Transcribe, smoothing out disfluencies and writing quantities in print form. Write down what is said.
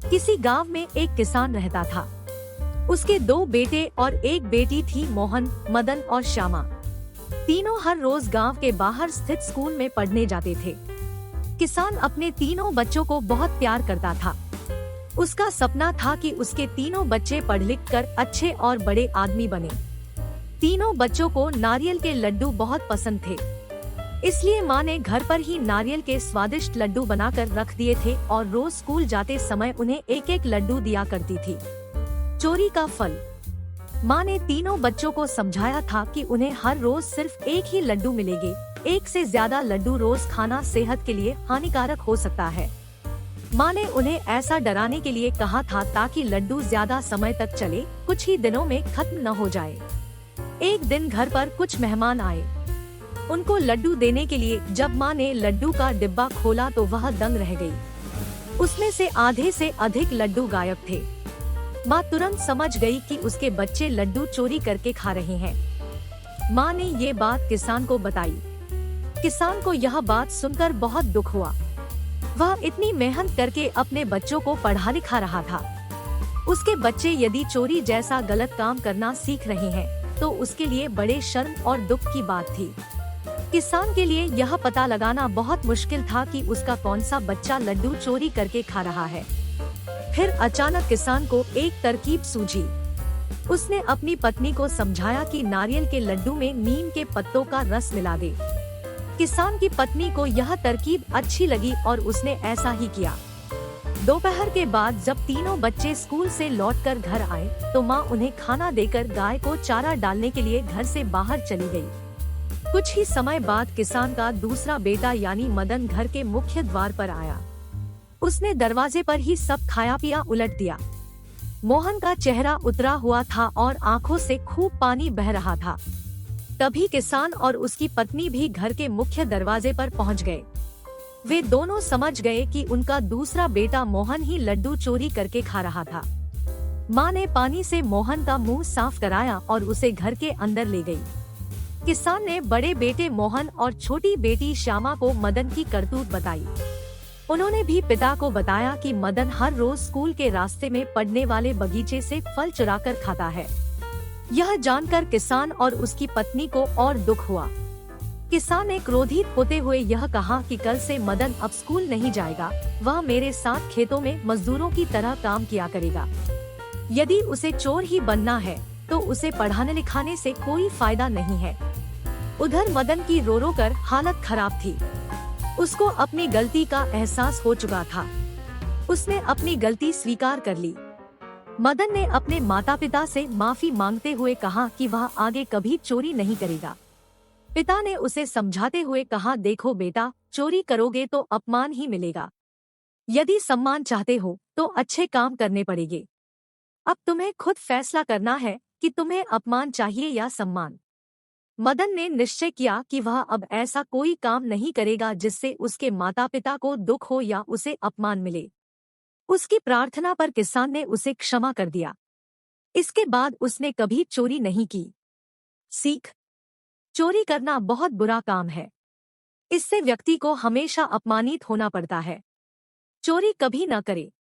किसी गांव में एक किसान रहता था। उसके दो बेटे और एक बेटी थी, मोहन, मदन और श्यामा। तीनों हर रोज गांव के बाहर स्थित स्कूल में पढ़ने जाते थे। किसान अपने तीनों बच्चों को बहुत प्यार करता था। उसका सपना था कि उसके तीनों बच्चे पढ़ लिख कर अच्छे और बड़े आदमी बने। तीनों बच्चों को नारियल के लड्डू बहुत पसंद थे, इसलिए माँ ने घर पर ही नारियल के स्वादिष्ट लड्डू बनाकर रख दिए थे और रोज स्कूल जाते समय उन्हें एक एक लड्डू दिया करती थी। चोरी का फल। माँ ने तीनों बच्चों को समझाया था कि उन्हें हर रोज सिर्फ एक ही लड्डू मिलेंगे। एक से ज्यादा लड्डू रोज खाना सेहत के लिए हानिकारक हो सकता है। माँ ने उन्हें ऐसा डराने के लिए कहा था ताकि लड्डू ज्यादा समय तक चले, कुछ ही दिनों में खत्म न हो जाए। एक दिन घर पर कुछ मेहमान आए। उनको लड्डू देने के लिए जब माँ ने लड्डू का डिब्बा खोला तो वह दंग रह गई। उसमें से आधे से अधिक लड्डू गायब थे। माँ तुरंत समझ गई कि उसके बच्चे लड्डू चोरी करके खा रहे हैं। माँ ने ये बात किसान को बताई। किसान को यह बात सुनकर बहुत दुख हुआ। वह इतनी मेहनत करके अपने बच्चों को पढ़ा लिखा रहा था। उसके बच्चे यदि चोरी जैसा गलत काम करना सीख रहे हैं तो उसके लिए बड़े शर्म और दुख की बात थी। किसान के लिए यह पता लगाना बहुत मुश्किल था कि उसका कौन सा बच्चा लड्डू चोरी करके खा रहा है। फिर अचानक किसान को एक तरकीब सूझी। उसने अपनी पत्नी को समझाया कि नारियल के लड्डू में नीम के पत्तों का रस मिला दे। किसान की पत्नी को यह तरकीब अच्छी लगी और उसने ऐसा ही किया। दोपहर के बाद जब तीनों बच्चे स्कूल से लौटकर घर आए तो माँ उन्हें खाना देकर गाय को चारा डालने के लिए घर से बाहर चली गई। कुछ ही समय बाद किसान का दूसरा बेटा यानी मदन घर के मुख्य द्वार पर आया। उसने दरवाजे पर ही सब खाया पिया उलट दिया। मोहन का चेहरा उतरा हुआ था और आंखों से खूब पानी बह रहा था। तभी किसान और उसकी पत्नी भी घर के मुख्य दरवाजे पर पहुंच गए। वे दोनों समझ गए कि उनका दूसरा बेटा मोहन ही लड्डू चोरी करके खा रहा था। माँ ने पानी से मोहन का मुंह साफ कराया और उसे घर के अंदर ले गई। किसान ने बड़े बेटे मोहन और छोटी बेटी श्यामा को मदन की करतूत बताई। उन्होंने भी पिता को बताया कि मदन हर रोज स्कूल के रास्ते में पड़ने वाले बगीचे से फल चुराकर खाता है। यह जानकर किसान और उसकी पत्नी को और दुख हुआ। किसान ने क्रोधित होते हुए यह कहा कि कल से मदन अब स्कूल नहीं जाएगा, वह मेरे साथ खेतों में मजदूरों की तरह काम किया करेगा। यदि उसे चोर ही बनना है तो उसे पढ़ाने लिखाने से कोई फायदा नहीं है। उधर मदन की रो रो कर हालत खराब थी। उसको अपनी गलती का एहसास हो चुका था। उसने अपनी गलती स्वीकार कर ली। मदन ने अपने माता पिता से माफी मांगते हुए कहा कि वह आगे कभी चोरी नहीं करेगा। पिता ने उसे समझाते हुए कहा, देखो बेटा, चोरी करोगे तो अपमान ही मिलेगा। यदि सम्मान चाहते हो तो अच्छे काम करने पड़ेंगे। अब तुम्हें खुद फैसला करना है कि तुम्हें अपमान चाहिए या सम्मान। मदन ने निश्चय किया कि वह अब ऐसा कोई काम नहीं करेगा जिससे उसके माता पिता को दुख हो या उसे अपमान मिले। उसकी प्रार्थना पर किसान ने उसे क्षमा कर दिया। इसके बाद उसने कभी चोरी नहीं की। सीख। चोरी करना बहुत बुरा काम है। इससे व्यक्ति को हमेशा अपमानित होना पड़ता है। चोरी कभी न करे।